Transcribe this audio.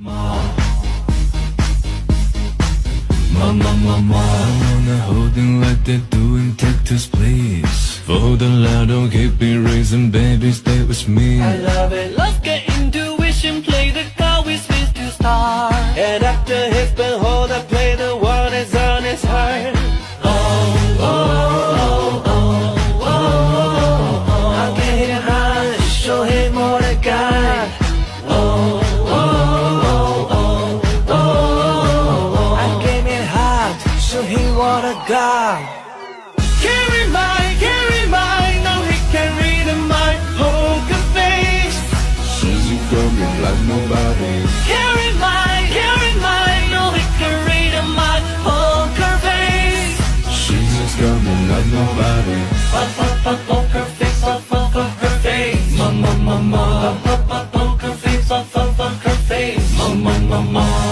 Mama, I wanna hold them like they're doing Texas, please. For the love, don't keep me raising, baby, stay with me. I love it, let's get intuition, play the card with Smith to start. And after he's been hold up, play the one that's on his heart. I get him high, show him what I got. I get him hot, show him what I got. Carry mine, no he can read my poker face. She's coming like nobody. Carry mine, no he can read my poker face. She's coming like nobody. Poker face, poker face. Mama, poker face, poker face. Mama.